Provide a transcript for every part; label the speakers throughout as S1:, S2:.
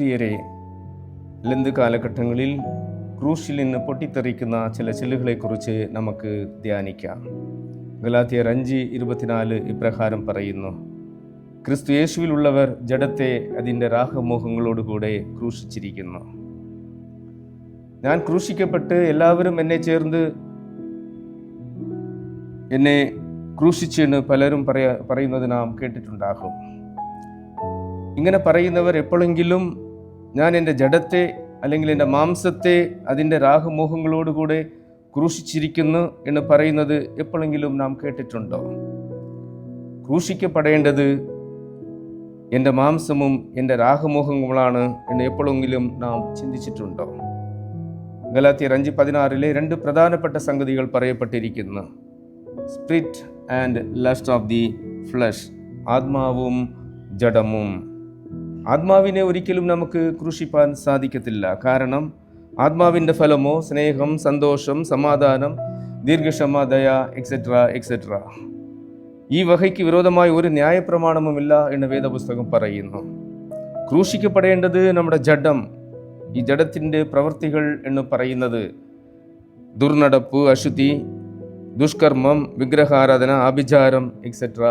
S1: പ്രിയരെ, ലന്ത് കാലഘട്ടങ്ങളിൽ ക്രൂശിൽ നിന്ന് പൊട്ടിത്തെറിക്കുന്ന ചില ചില്ലുകളെക്കുറിച്ച് നമുക്ക് ധ്യാനിക്കാം. ഗലാത്യർ 5:24 ഇപ്രകാരം പറയുന്നു: ക്രിസ്തു യേശുവിലുള്ളവർ ജഡത്തെ അതിൻ്റെ രാഗമോഹങ്ങളോടുകൂടെ ക്രൂശിച്ചിരിക്കുന്നു. ഞാൻ ക്രൂശിക്കപ്പെട്ട് എല്ലാവരും എന്നെ ചേർന്ന് എന്നെ ക്രൂശിച്ചെന്ന് പലരും പറയുന്നത് നാം കേട്ടിട്ടുണ്ടാകും. ഇങ്ങനെ പറയുന്നവർ എപ്പോഴെങ്കിലും ഞാൻ എൻ്റെ ജഡത്തെ അല്ലെങ്കിൽ എൻ്റെ മാംസത്തെ അതിൻ്റെ രാഗമോഹങ്ങളോടുകൂടെ ക്രൂശിച്ചിരിക്കുന്നു എന്ന് പറയുന്നത് എപ്പോഴെങ്കിലും നാം കേട്ടിട്ടുണ്ടോ? ക്രൂശിക്കപ്പെടേണ്ടത് എൻ്റെ മാംസവും എൻ്റെ രാഗമോഹങ്ങളാണ് എന്ന് എപ്പോഴെങ്കിലും നാം ചിന്തിച്ചിട്ടുണ്ടോ? ഗലാത്യർ 5:16 2 പ്രധാനപ്പെട്ട സംഗതികൾ പറയപ്പെട്ടിരിക്കുന്നു: spirit and lust of the flesh, ആത്മാവും ജഡമും. ആത്മാവിനെ ഒരിക്കലും നമുക്ക് ക്രൂശിപ്പാൻ സാധിക്കത്തില്ല. കാരണം ആത്മാവിൻ്റെ ഫലമോ സ്നേഹം, സന്തോഷം, സമാധാനം, ദീർഘക്ഷമ, ദയ, എക്സെട്ര. ഈ വകയ്ക്ക് വിരോധമായ ഒരു ന്യായപ്രമാണവുമില്ല എന്ന് വേദപുസ്തകം പറയുന്നു. ക്രൂശിക്കപ്പെടേണ്ടത് നമ്മുടെ ജഡം. ഈ ജഡത്തിൻ്റെ പ്രവൃത്തികൾ എന്ന് പറയുന്നത് ദുർനടപ്പ്, അശുദ്ധി, ദുഷ്കർമ്മം, വിഗ്രഹാരാധന, ആഭിചാരം, എക്സെട്ര.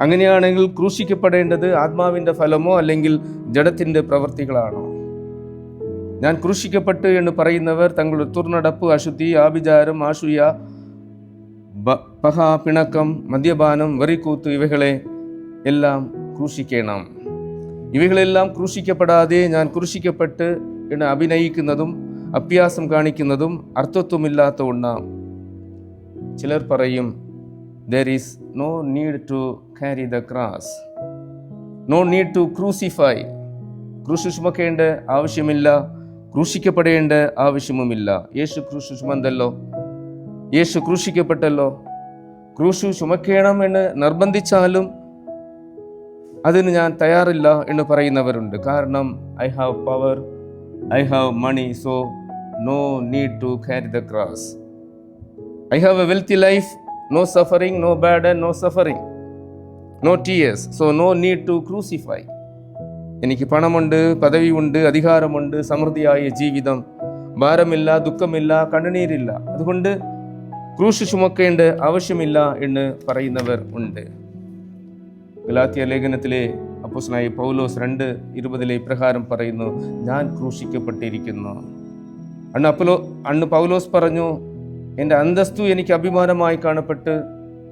S1: അങ്ങനെയാണെങ്കിൽ ക്രൂശിക്കപ്പെടേണ്ടത് ആത്മാവിൻ്റെ ഫലമോ അല്ലെങ്കിൽ ജഡത്തിൻ്റെ പ്രവൃത്തികളാണോ? ഞാൻ ക്രൂശിക്കപ്പെട്ടു എന്ന് പറയുന്നവർ തങ്ങളുടെ ദുർനടപ്പ്, അശുദ്ധി, ആഭിചാരം, ആസൂയ, പക, പിണക്കം, മദ്യപാനം, വെറിക്കൂത്ത് ഇവകളെ എല്ലാം ക്രൂശിക്കണം. ഇവകളെല്ലാം ക്രൂശിക്കപ്പെടാതെ ഞാൻ ക്രൂശിക്കപ്പെട്ട് എന്ന് അഭിനയിക്കുന്നതും അഭ്യാസം കാണിക്കുന്നതും അർത്ഥത്വമില്ലാത്ത ഒന്നാം. ചിലർ പറയും, there is no need to carry the cross, no need to crucify. ക്രൂശ് ചുമക്കേണ്ട ആവശ്യമില്ല, ക്രൂശിക്കപ്പെടേണ്ട ആവശ്യവുമില്ല. യേശു ക്രൂശ് ചുമന്തല്ലോ, യേശു ക്രൂശിക്കപ്പെട്ടല്ലോ. ക്രൂശ് ചുമക്കണം എന്ന് നിർബന്ധിച്ചാലും അതിന് ഞാൻ തയ്യാറില്ല എന്ന് പറയുന്നവരുണ്ട്. കാരണം I have power, I have money, so no need to carry the cross. I have a wealthy life, no suffering, no burden, no suffering, no tears, so no need to crucify. എനിക്ക് പണമുണ്ട്, പദവിയുണ്ട്, അധികാരമുണ്ട്, സമൃദ്ധിയായ ജീവിതം, ഭാരമില്ല, ദുഃഖമില്ല, കണ്ണുനീരില്ല, അതുകൊണ്ട് ക്രൂശ് ചുമക്കേണ്ട ആവശ്യമില്ല എന്ന് പറയുന്നവർ ഉണ്ട്. ഗലാത്യ ലേഖനത്തിലെ അപ്പോസ്തലനായ പൗലോസ് 2:20 ഇപ്രകാരം പറയുന്നു: ഞാൻ ക്രൂശിക്കപ്പെട്ടിരിക്കുന്നു. അന്ന് പൗലോസ് പറഞ്ഞു, എൻ്റെ അന്തസ്തു എനിക്ക് അഭിമാനമായി കാണപ്പെട്ട്,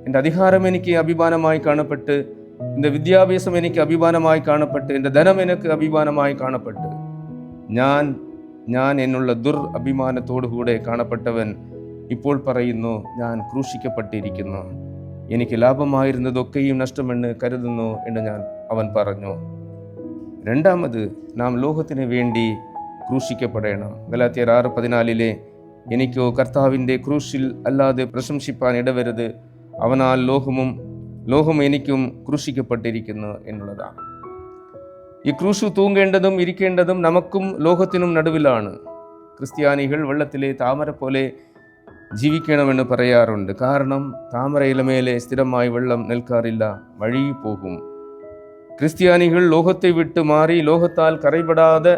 S1: എൻ്റെ അധികാരം എനിക്ക് അഭിമാനമായി കാണപ്പെട്ട്, എൻ്റെ വിദ്യാഭ്യാസം എനിക്ക് അഭിമാനമായി കാണപ്പെട്ട്, എൻ്റെ ധനം എനിക്ക് അഭിമാനമായി കാണപ്പെട്ട്, ഞാൻ എന്നുള്ള അഭിമാനത്തോടുകൂടെ കാണപ്പെട്ടവൻ ഇപ്പോൾ പറയുന്നു, ഞാൻ ക്രൂശിക്കപ്പെട്ടിരിക്കുന്നു. എനിക്ക് ലാഭമായിരുന്നതൊക്കെയും നഷ്ടമെന്ന് കരുതുന്നു എന്ന് അവൻ പറഞ്ഞു. രണ്ടാമത്, നാം ലോകത്തിന് വേണ്ടി ക്രൂശിക്കപ്പെടണം. ഗലാത്യർ 6:14 എനിക്കോ കർത്താവിൻ്റെ ക്രൂശിൽ അല്ലാതെ പ്രശംസിപ്പാൻ ഇടവരുത്, അവനാൽ ലോകവും എനിക്കും ക്രൂശിക്കപ്പെട്ടിരിക്കുന്നു എന്നുള്ളതാണ്. ഈ ക്രൂശ് തൂങ്ങേണ്ടതും ഇരിക്കേണ്ടതും നമുക്കും ലോകത്തിനും നടുവിലാണ്. ക്രിസ്ത്യാനികൾ വെള്ളത്തിലെ താമര പോലെ ജീവിക്കണമെന്ന് പറയാറുണ്ട്. കാരണം താമരയിലെ മേലെ സ്ഥിരമായി വെള്ളം നിൽക്കാറില്ല, വഴി പോകും. ക്രിസ്ത്യാനികൾ ലോകത്തെ വിട്ട് മാറി ലോകത്താൽ കറയപ്പെടാതെ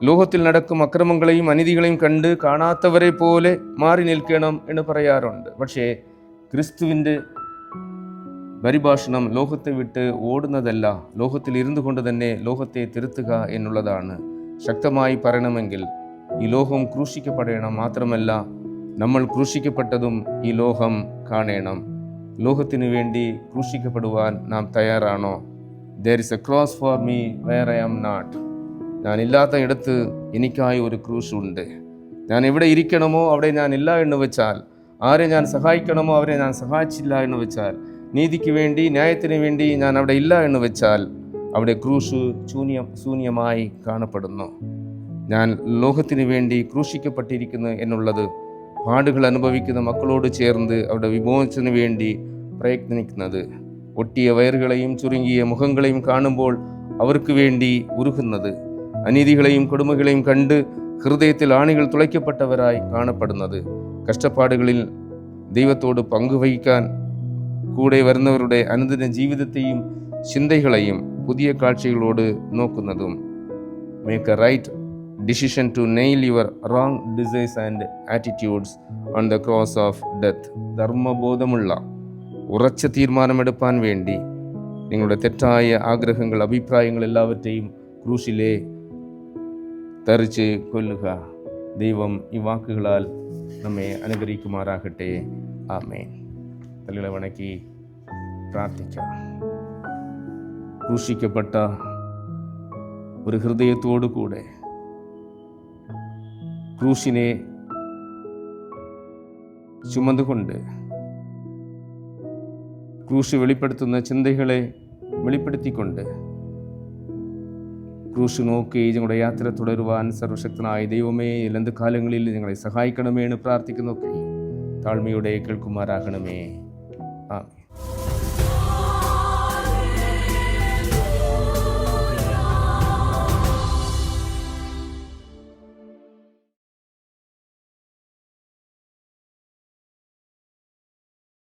S1: ലോകത്തിൽ നടക്കും അക്രമങ്ങളെയും അനീതികളെയും കണ്ട് കാണാത്തവരെ പോലെ മാറി നിൽക്കണം എന്ന് പറയാറുണ്ട്. പക്ഷേ ക്രിസ്തുവിൻ്റെ പരിഭാഷണം ലോകത്തെ വിട്ട് ഓടുന്നതല്ല, ലോകത്തിൽ ഇരുന്നു കൊണ്ട് തന്നെ ലോകത്തെ തിരുത്തുക എന്നുള്ളതാണ്. ശക്തമായി പറയണമെങ്കിൽ ഈ ലോകം ക്രൂശിക്കപ്പെടണം. മാത്രമല്ല, നമ്മൾ ക്രൂശിക്കപ്പെട്ടതും ഈ ലോകം കാണണം. ലോകത്തിനു വേണ്ടി ക്രൂശിക്കപ്പെടുവാൻ നാം തയ്യാറാണോ? There is a cross for me where I am not. ഞാൻ ഇല്ലാത്ത ഇടത്ത് എനിക്കായി ഒരു ക്രൂശ് ഉണ്ട്. ഞാൻ എവിടെ ഇരിക്കണമോ അവിടെ ഞാൻ ഇല്ല എന്ന് വെച്ചാൽ, ആരെ ഞാൻ സഹായിക്കണമോ അവരെ ഞാൻ സഹായിച്ചില്ല എന്ന് വെച്ചാൽ, നീതിക്ക് വേണ്ടി ന്യായത്തിന് വേണ്ടി ഞാൻ അവിടെ ഇല്ല എന്ന് വെച്ചാൽ, അവിടെ ക്രൂശ് ശൂന്യമായി കാണപ്പെടുന്നു. ഞാൻ ലോകത്തിന് വേണ്ടി ക്രൂശിക്കപ്പെട്ടിരിക്കുന്നു എന്നുള്ളത് പാടുകൾ അനുഭവിക്കുന്ന മക്കളോട് ചേർന്ന് അവിടെ വിമോചനത്തിന് വേണ്ടി പ്രയത്നിക്കുന്നത്, ഒട്ടിയ വയറുകളെയും ചുരുങ്ങിയ മുഖങ്ങളെയും കാണുമ്പോൾ അവർക്ക് വേണ്ടി ഉരുകുന്നത്, അനീതികളെയും കൊടുമകളെയും കണ്ട് ഹൃദയത്തിൽ ആണികൾ തുളയ്ക്കപ്പെട്ടവരായി കാണപ്പെടുന്നത്, കഷ്ടപ്പാടുകളിൽ ദൈവത്തോട് പങ്കുവഹിക്കാൻ കൂടെ വരുന്നവരുടെ അനുദിന ജീവിതത്തെയും ചിന്തകളെയും പുതിയ കാഴ്ചകളോട് നോക്കുന്നതും. Make a right decision to nail your wrong desires and attitudes on the cross of death. ധർമ്മബോധമുള്ള ഉറച്ച തീരുമാനമെടുപ്പാൻ വേണ്ടി നിങ്ങളുടെ തെറ്റായ ആഗ്രഹങ്ങൾ, അഭിപ്രായങ്ങൾ എല്ലാവற்றைയും ക്രൂശിലെ തറിച്ച് കൊല്ലുക. ദൈവം ഈ വാക്കുകളാൽ നമ്മെ അനുഗ്രഹിക്കുമാറാകട്ടെ. ആമേൻ. തലകളെ വണക്കി പ്രാർത്ഥിക്കാം. ക്രൂശിക്കപ്പെട്ട ഒരു ഹൃദയത്തോടു കൂടെ ക്രൂശിനെ ചുമന്നുകൊണ്ട് ക്രൂശ് വെളിപ്പെടുത്തുന്ന ചിന്തകളെ വെളിപ്പെടുത്തിക്കൊണ്ട് ക്രൂശ് നോക്കി ഞങ്ങളുടെ യാത്ര തുടരുവാൻ സർവശക്തനായ ദൈവമേ, എന്ത് കാലങ്ങളിൽ ഞങ്ങളെ സഹായിക്കണമേ എന്ന് പ്രാർത്ഥിക്കുന്നൊക്കെ താഴ്മയോടെ കേൾക്കുമാറാകണമേ.